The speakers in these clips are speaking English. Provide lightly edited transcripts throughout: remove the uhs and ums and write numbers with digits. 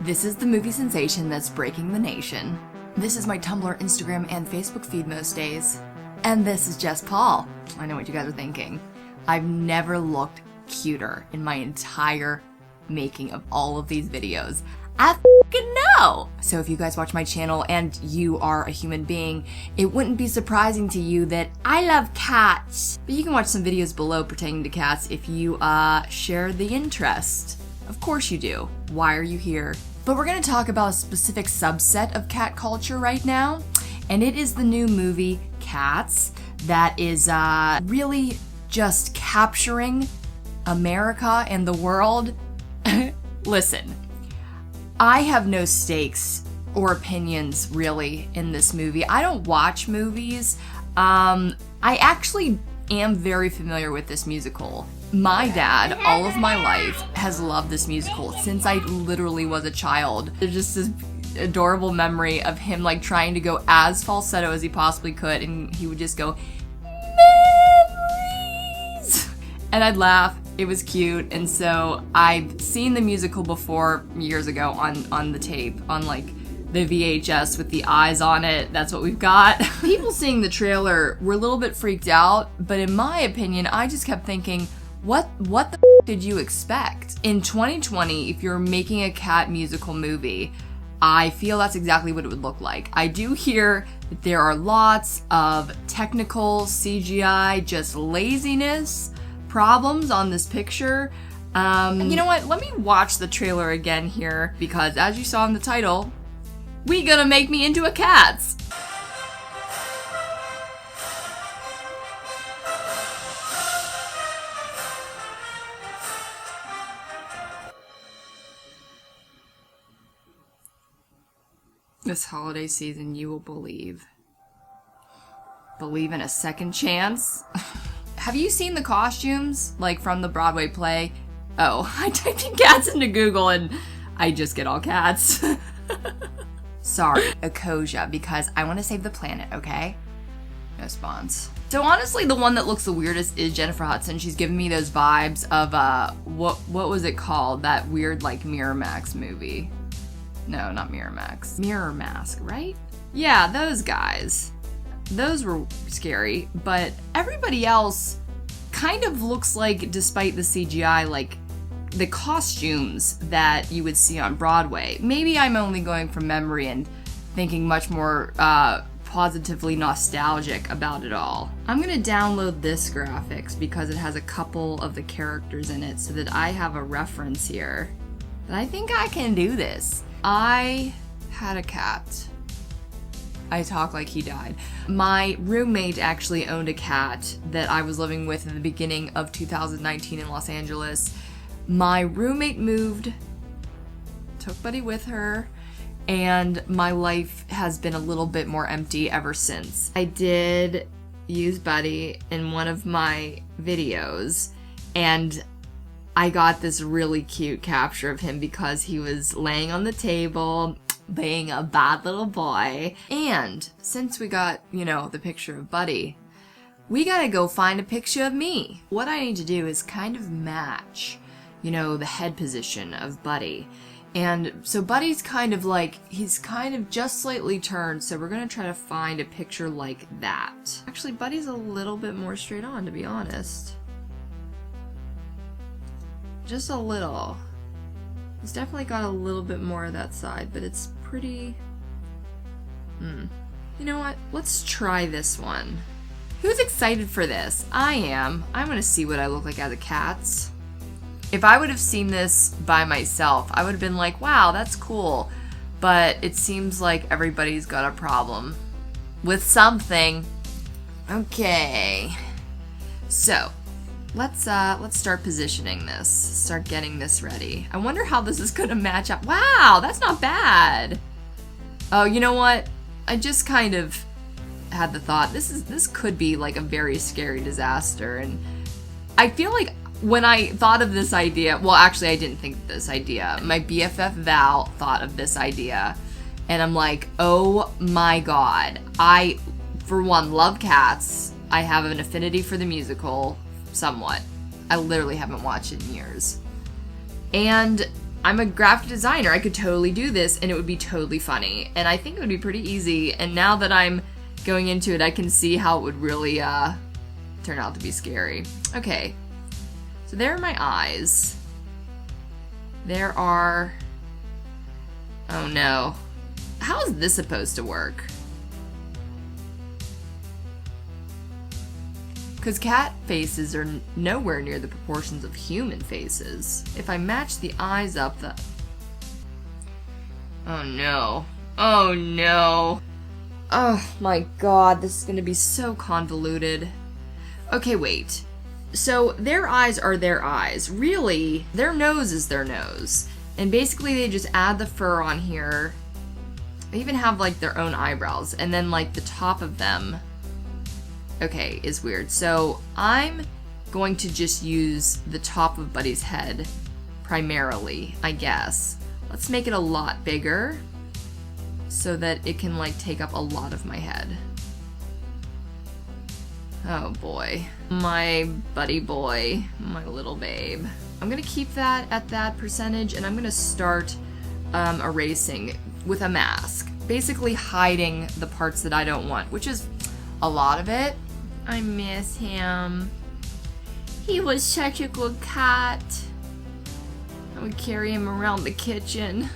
This is the movie sensation that's breaking the nation. This is my Tumblr, Instagram, and Facebook feed most days. And this is Jess Paul. I know what you guys are thinking. I've never looked cuter in my entire making of all of these videos. I f***ing know! So if you guys watch my channel and you are a human being, it wouldn't be surprising to you that I love cats. But you can watch some videos below pertaining to cats if you share the interest. Of course you do. Why are you here? But we're gonna talk about a specific subset of cat culture right now, and it is the new movie Cats that is really just capturing America and the world. Listen, I have no stakes or opinions really in this movie. I don't watch movies. I actually am very familiar with this musical. My dad, all of my life, has loved this musical since I literally was a child. There's just this adorable memory of him like trying to go as falsetto as he possibly could, and he would just go, "Memories!" And I'd laugh. It was cute, and so I've seen the musical before years ago on the tape, on like the VHS with the eyes on it. That's what we've got. People seeing the trailer were a little bit freaked out, but in my opinion, I just kept thinking, what the did you expect? In 2020, if you're making a cat musical movie, I feel that's exactly what it would look like. I do hear that there are lots of technical CGI, just laziness problems on this picture. You know what? Let me watch the trailer again here, because as you saw in the title, we gonna make me into a cat. This holiday season, you will believe in a second chance. Have you seen the costumes, like from the Broadway play? Oh, I typed in cats into Google and I just get all cats. Sorry, Ecosia, because I want to save the planet, okay? No spawns. So honestly, the one that looks the weirdest is Jennifer Hudson. She's giving me those vibes of, what was it called? That weird, like, Miramax movie. No, not Miramax. Mirror Mask, right? Yeah, those guys. Those were scary, but everybody else kind of looks like, despite the CGI, like the costumes that you would see on Broadway. Maybe I'm only going from memory and thinking much more positively nostalgic about it all. I'm gonna download this graphics because it has a couple of the characters in it so that I have a reference here. But I think I can do this. I had a cat. I talk like he died. My roommate actually owned a cat that I was living with in the beginning of 2019 in Los Angeles. My roommate moved, took Buddy with her, and my life has been a little bit more empty ever since. I did use Buddy in one of my videos, and I got this really cute capture of him because he was laying on the table, being a bad little boy. And since we got, you know, the picture of Buddy, we gotta go find a picture of me. What I need to do is kind of match, you know, the head position of Buddy. And so Buddy's kind of like, he's kind of just slightly turned, so we're gonna try to find a picture like that. Actually, Buddy's a little bit more straight on, to be honest. Just a little. He's definitely got a little bit more of that side, but it's pretty... You know what? Let's try this one. Who's excited for this? I am. I'm gonna see what I look like as a cat. If I would have seen this by myself, I would have been like, wow, that's cool. But it seems like everybody's got a problem with something. Okay. So, let's start positioning this. Start getting this ready. I wonder how this is gonna match up. Wow, that's not bad. Oh, you know what? I just kind of had the thought, this could be like a very scary disaster, and I feel like when I thought of this idea, well, actually I didn't think of this idea. My BFF Val thought of this idea, and I'm like, oh my god. I, for one, love cats. I have an affinity for the musical, somewhat. I literally haven't watched it in years. And I'm a graphic designer. I could totally do this and it would be totally funny. And I think it would be pretty easy. And now that I'm going into it, I can see how it would really turn out to be scary. Okay, so there are my eyes. There are... Oh no. How is this supposed to work? Because cat faces are nowhere near the proportions of human faces. If I match the eyes up, the... Oh no. Oh no. Oh my god, this is gonna be so convoluted. Okay, wait. So their eyes are their eyes. Really, their nose is their nose. And basically they just add the fur on here. They even have like their own eyebrows. And then like the top of them, okay, is weird. So I'm going to just use the top of Buddy's head primarily, I guess. Let's make it a lot bigger so that it can like take up a lot of my head. Oh boy. My buddy boy, my little babe. I'm gonna keep that at that percentage and I'm gonna start erasing with a mask. Basically hiding the parts that I don't want, which is a lot of it. I miss him. He was such a good cat. I would carry him around the kitchen.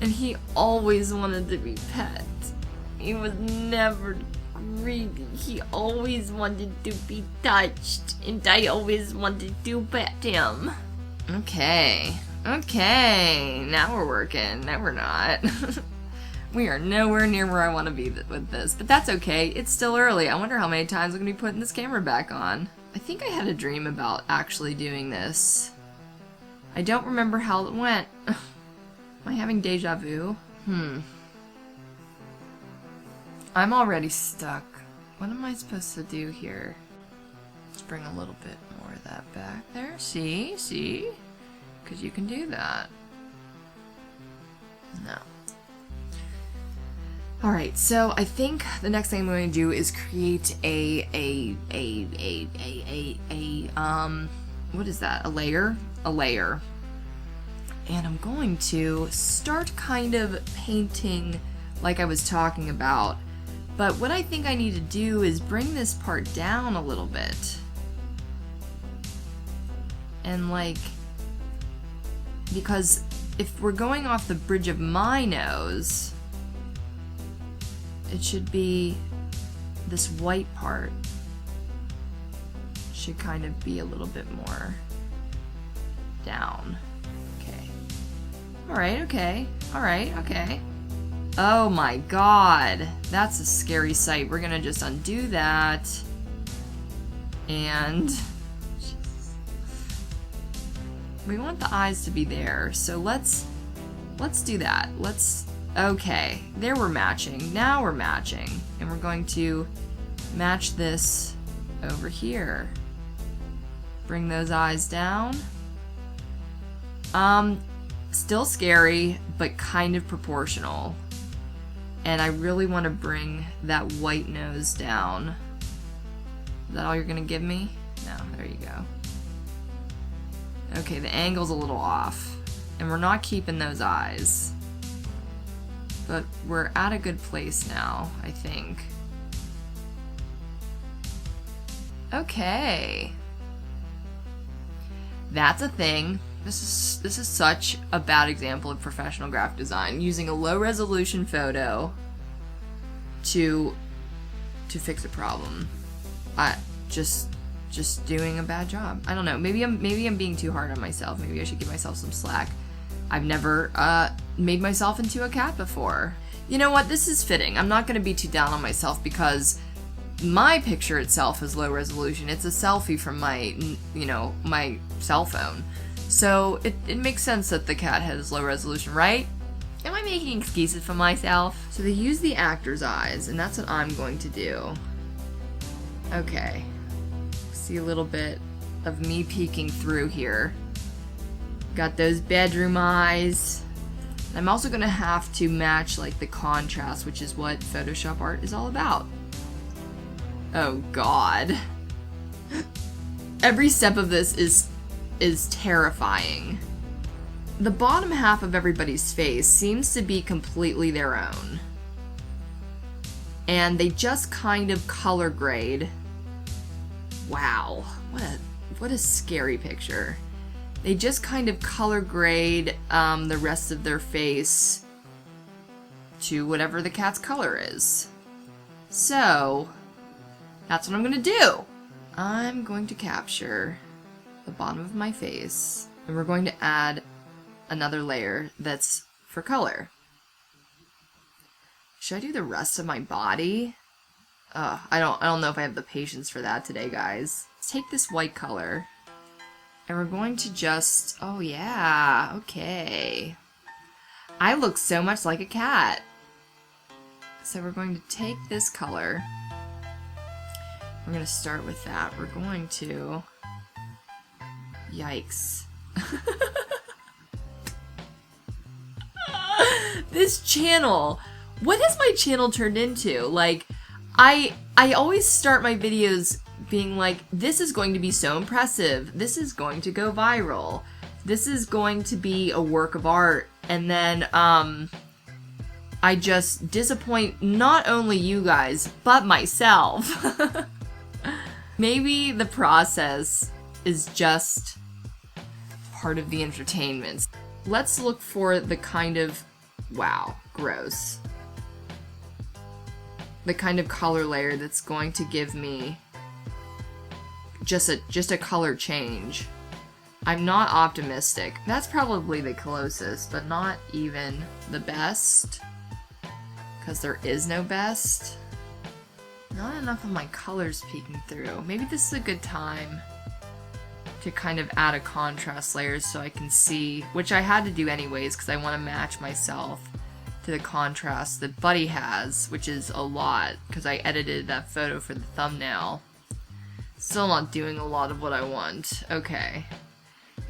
And he always wanted to be pet. He was never greedy. He always wanted to be touched. And I always wanted to pet him. Okay. Okay. Now we're working. No, we're not. We are nowhere near where I want to be with this. But that's okay. It's still early. I wonder how many times I'm going to be putting this camera back on. I think I had a dream about actually doing this. I don't remember how it went. Am I having deja vu? I'm already stuck. What am I supposed to do here? Let's bring a little bit more of that back there. See? See? Because you can do that. No. Alright, so I think the next thing I'm going to do is create what is that? A layer? A layer. And I'm going to start kind of painting like I was talking about. But what I think I need to do is bring this part down a little bit. And like, because if we're going off the bridge of my nose, it should be this white part should kind of be a little bit more down. Okay. Alright, okay. Alright, okay. Oh my god. That's a scary sight. We're gonna just undo that. And we want the eyes to be there. So let's do that. Okay. There we're matching. Now we're matching. And we're going to match this over here. Bring those eyes down. Still scary, but kind of proportional. And I really want to bring that white nose down. Is that all you're gonna give me? No, there you go. Okay, the angle's a little off. And we're not keeping those eyes. But we're at a good place now, I think. Okay. That's a thing. This is such a bad example of professional graphic design, using a low resolution photo to fix a problem. Just doing a bad job. I don't know. Maybe I'm being too hard on myself. Maybe I should give myself some slack. I've never made myself into a cat before. You know what? This is fitting. I'm not going to be too down on myself because my picture itself is low resolution. It's a selfie from my, my cell phone. So it makes sense that the cat has low resolution, right? Am I making excuses for myself? So they use the actor's eyes, and that's what I'm going to do. Okay. See a little bit of me peeking through here. Got those bedroom eyes. I'm also gonna have to match like the contrast, which is what Photoshop art is all about. Oh god. Every step of this is is terrifying. The bottom half of everybody's face seems to be completely their own. And they just kind of color grade. Wow, what a scary picture. They just kind of color grade the rest of their face to whatever the cat's color is. So, that's what I'm gonna do. I'm going to capture the bottom of my face, and we're going to add another layer that's for color. Should I do the rest of my body? I don't know if I have the patience for that today, guys. Let's take this white color, and we're going to just, oh yeah, okay. I look so much like a cat. So we're going to take this color. We're going to start with that. We're going to, yikes. This channel, what has my channel turned into? Like, I always start my videos being like, this is going to be so impressive, this is going to go viral, this is going to be a work of art, and then I just disappoint not only you guys, but myself. Maybe the process is just part of the entertainment. Let's look for the kind of, wow, gross. The kind of color layer that's going to give me just a color change. I'm not optimistic. That's probably the closest, but not even the best. Because there is no best. Not enough of my colors peeking through. Maybe this is a good time to kind of add a contrast layer so I can see, which I had to do anyways because I want to match myself to the contrast that Buddy has, which is a lot because I edited that photo for the thumbnail. Still not doing a lot of what I want. Okay.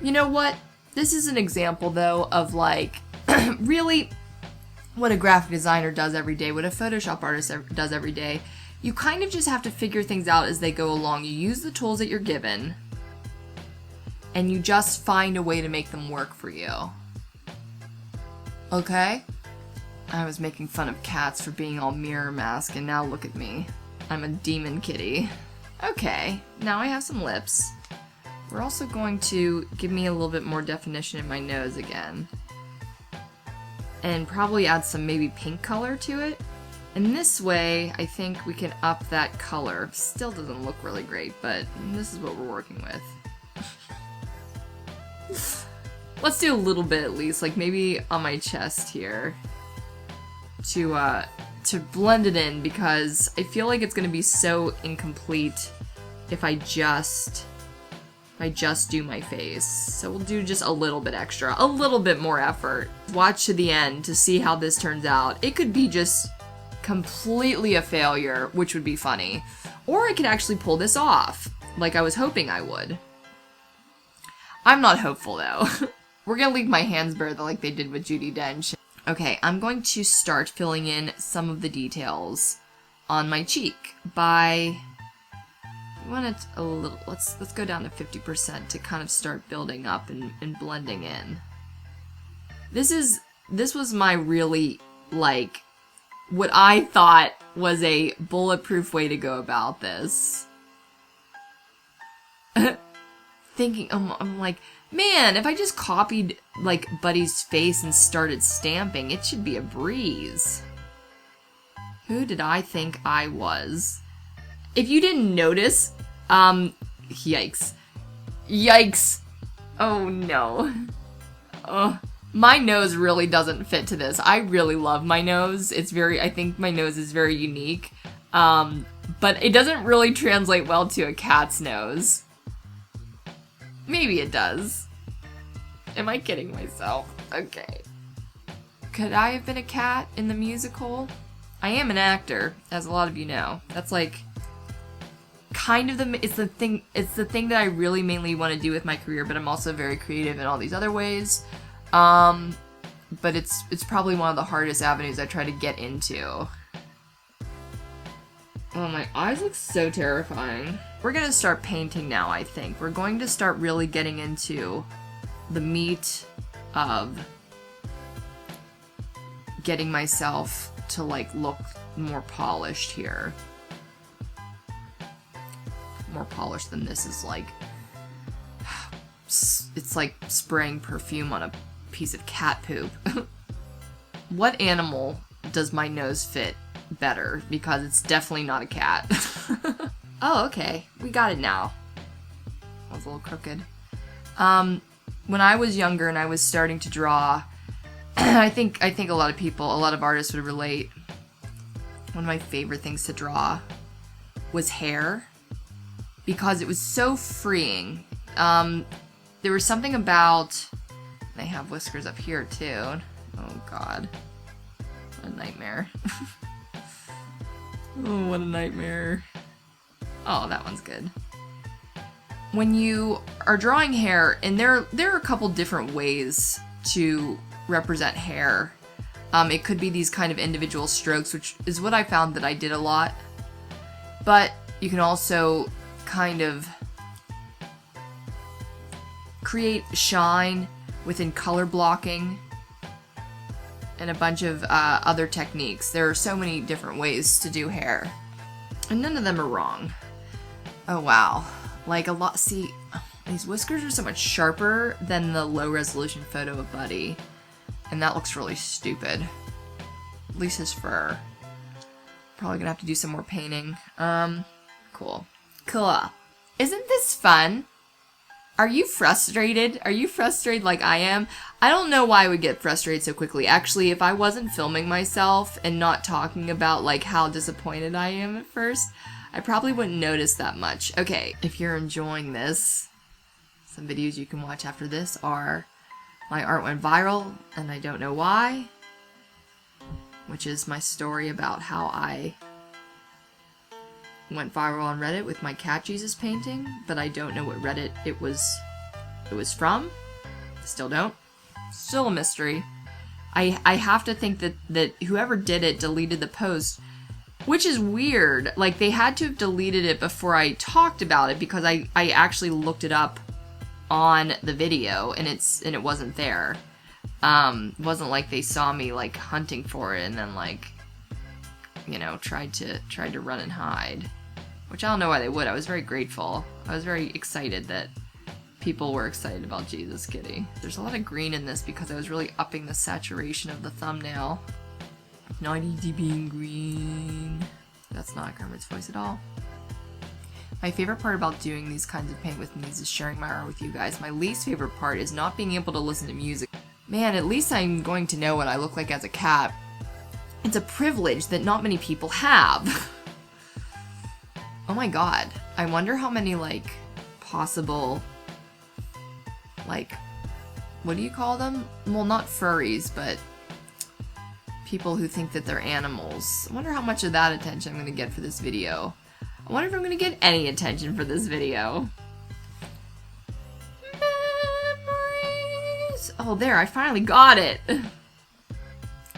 You know what? This is an example though of like, really what a graphic designer does every day, what a Photoshop artist does every day. You kind of just have to figure things out as they go along. You use the tools that you're given, and you just find a way to make them work for you. Okay? I was making fun of cats for being all mirror mask, and now look at me. I'm a demon kitty. Okay, now I have some lips. We're also going to give me a little bit more definition in my nose again. And probably add some maybe pink color to it. And this way, I think we can up that color. Still doesn't look really great, but this is what we're working with. Let's do a little bit at least, like maybe on my chest here. To blend it in, because I feel like it's gonna be so incomplete if I just do my face. So we'll do just a little bit extra, a little bit more effort. Watch to the end to see how this turns out. It could be just completely a failure, which would be funny. Or I could actually pull this off, like I was hoping I would. I'm not hopeful though. We're gonna leave my hands bare like they did with Judi Dench. Okay, I'm going to start filling in some of the details on my cheek by, I want it a little, let's go down to 50% to kind of start building up and blending in. This was my really, like, what I thought was a bulletproof way to go about this. Thinking, I'm like, man, if I just copied, like, Buddy's face and started stamping, it should be a breeze. Who did I think I was? If you didn't notice, yikes. Yikes. Oh, no. My nose really doesn't fit to this. I really love my nose. I think my nose is very unique. But it doesn't really translate well to a cat's nose. Maybe it does. Am I kidding myself? Okay. Could I have been a cat in the musical? I am an actor, as a lot of you know. That's like kind of it's the thing that I really mainly want to do with my career, but I'm also very creative in all these other ways. But it's probably one of the hardest avenues I try to get into. Oh, my eyes look so terrifying. we're gonna start painting now, I think. We're going to start really getting into the meat of getting myself to, like, look more polished here. More polished than this is like... It's like spraying perfume on a piece of cat poop. What animal does my nose fit better? Because it's definitely not a cat. Oh, okay. We got it now. That was a little crooked. When I was younger and I was starting to draw, I think a lot of artists would relate. One of my favorite things to draw was hair, because it was so freeing. There was something about... They have whiskers up here, too. Oh, God. What a nightmare. Oh, what a nightmare. Oh, that one's good. When you are drawing hair, and there are a couple different ways to represent hair. It could be these kind of individual strokes, which is what I found that I did a lot. But you can also kind of create shine within color blocking and a bunch of other techniques. There are so many different ways to do hair, and none of them are wrong. Oh wow, like a lot. See, these whiskers are so much sharper than the low resolution photo of Buddy, and that looks really stupid. At least his fur. Probably gonna have to do some more painting. Cool. Isn't this fun? Are you frustrated? Are you frustrated like I am? I don't know why I would get frustrated so quickly. Actually, if I wasn't filming myself and not talking about like how disappointed I am at first, I probably wouldn't notice that much. Okay, if you're enjoying this, some videos you can watch after this are My Art Went Viral and I Don't Know Why, which is my story about how I went viral on Reddit with my cat Jesus painting, but I don't know what Reddit it was from. Still don't. Still a mystery. I have to think that whoever did it deleted the post, which is weird. Like, they had to have deleted it before I talked about it, because I actually looked it up on the video and it wasn't there. It wasn't like they saw me like hunting for it and then like, you know, tried to run and hide. Which I don't know why they would. I was very grateful. I was very excited that people were excited about Jesus Kitty. There's a lot of green in this because I was really upping the saturation of the thumbnail. 90 dB in green. That's not Kermit's voice at all. My favorite part about doing these kinds of paint with me is sharing my art with you guys. My least favorite part is not being able to listen to music. Man, at least I'm going to know what I look like as a cat. It's a privilege that not many people have. Oh my god. I wonder how many, like, possible, like, what do you call them? Well, not furries, but people who think that they're animals. I wonder how much of that attention I'm going to get for this video. I wonder if I'm going to get any attention for this video. Memories! Oh, there, I finally got it!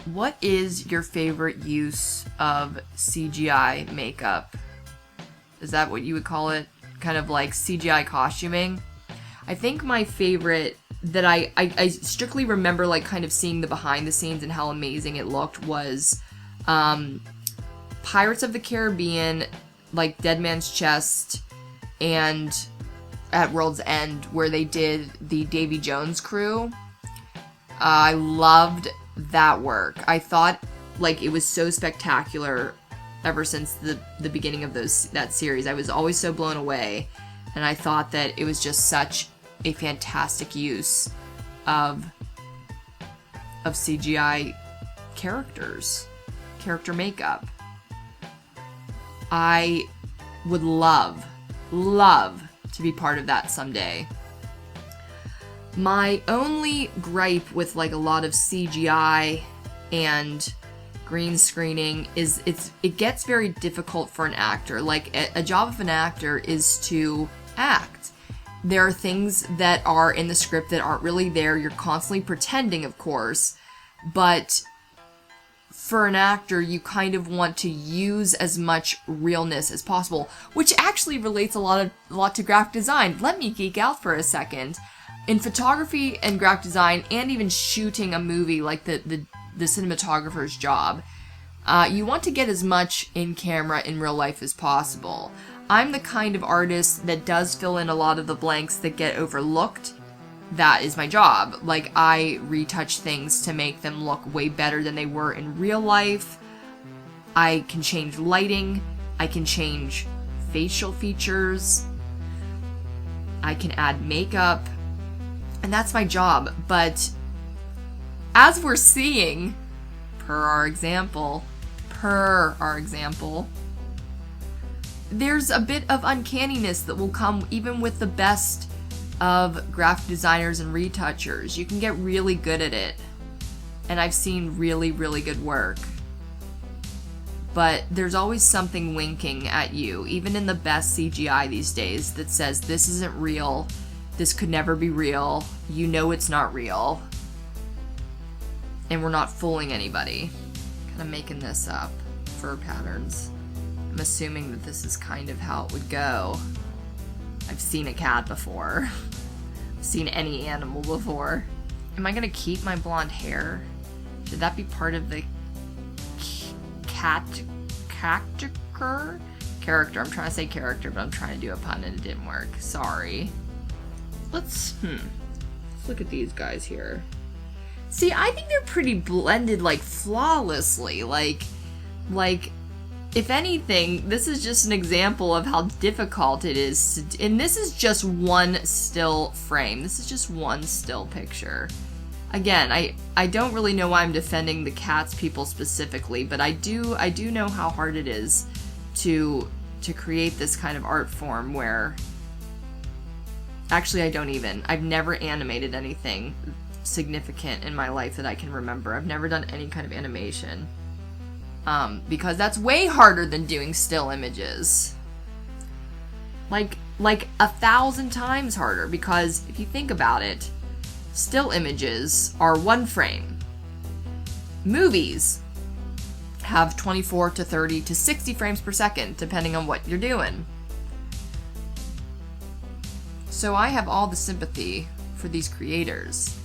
What is your favorite use of CGI makeup? Is that what you would call it? Kind of like CGI costuming? I think my favorite that I strictly remember, like, kind of seeing the behind the scenes and how amazing it looked was Pirates of the Caribbean, like Dead Man's Chest, and at World's End, where they did the Davy Jones crew. I loved that work. I thought, like, it was so spectacular ever since the beginning of that series. I was always so blown away, and I thought that it was just such a fantastic use of CGI character makeup. I would love to be part of that someday. My only gripe with, like, a lot of CGI and green screening is it gets very difficult for an actor. Like, a job of an actor is to act. There are things that are in the script that aren't really there. You're constantly pretending, of course, but for an actor, you kind of want to use as much realness as possible, which actually relates a lot to graphic design. Let me geek out for a second. In photography and graphic design, and even shooting a movie, like the cinematographer's job, you want to get as much in camera in real life as possible. I'm the kind of artist that does fill in a lot of the blanks that get overlooked. That is my job. Like, I retouch things to make them look way better than they were in real life. I can change lighting. I can change facial features. I can add makeup. And that's my job. But as we're seeing, per our example, there's a bit of uncanniness that will come even with the best of graphic designers and retouchers. You can get really good at it, and I've seen really, really good work. But there's always something winking at you, even in the best CGI these days, that says this isn't real, this could never be real, you know it's not real, and we're not fooling anybody. Kind of making this up. Fur patterns. I'm assuming that this is kind of how it would go. I've seen a cat before. I've seen any animal before. Am I gonna keep my blonde hair? Should that be part of the character? I'm trying to say character, but I'm trying to do a pun and it didn't work. Sorry. Let's look at these guys here. See, I think they're pretty blended, like, flawlessly. Like, if anything, this is just an example of how difficult it is to, and this is just one still frame. This is just one still picture. Again, I don't really know why I'm defending the cats people specifically, but I do know how hard it is to create this kind of art form where, actually I've never animated anything significant in my life that I can remember. I've never done any kind of animation. Because that's way harder than doing still images. Like 1,000 times harder, because if you think about it, still images are one frame. Movies have 24 to 30 to 60 frames per second, depending on what you're doing. So I have all the sympathy for these creators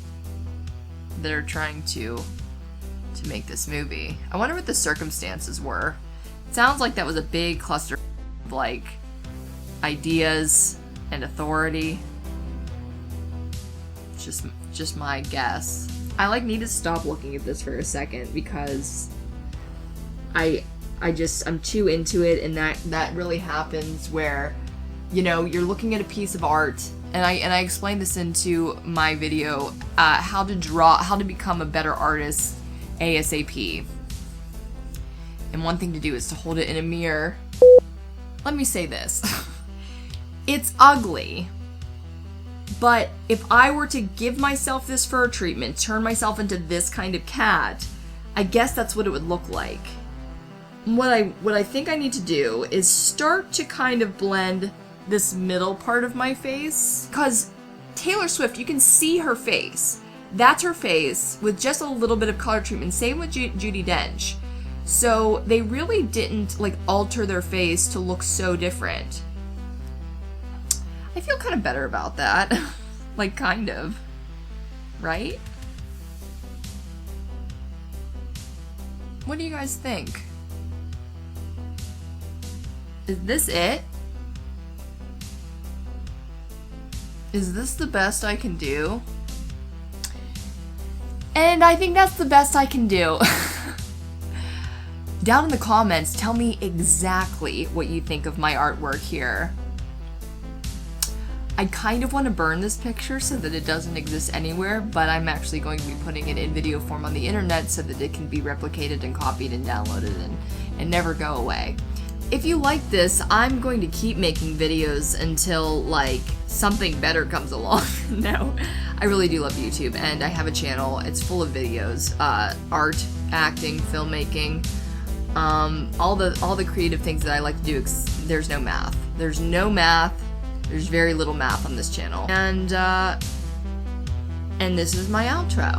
that are trying to make this movie. I wonder what the circumstances were. It sounds like that was a big cluster of, like, ideas and authority. Just my guess. I need to stop looking at this for a second because I'm too into it, and that really happens where, you know, you're looking at a piece of art, and I explained this into my video, how to become a better artist ASAP. And one thing to do is to hold it in a mirror. Let me say this. It's ugly. But if I were to give myself this fur treatment, turn myself into this kind of cat, I guess that's what it would look like. What I think I need to do is start to kind of blend this middle part of my face. Because Taylor Swift, you can see her face. That's her face with just a little bit of color treatment. Same with Judi Dench. So they really didn't, like, alter their face to look so different. I feel kind of better about that. Like, kind of. Right? What do you guys think? Is this it? Is this the best I can do? And I think that's the best I can do. Down in the comments, tell me exactly what you think of my artwork here. I kind of want to burn this picture so that it doesn't exist anywhere, but I'm actually going to be putting it in video form on the internet so that it can be replicated and copied and downloaded and never go away. If you like this, I'm going to keep making videos until, like, something better comes along. No, I really do love YouTube, and I have a channel. It's full of videos, art, acting, filmmaking, all the creative things that I like to do. There's no math. There's no math. There's very little math on this channel. And this is my outro.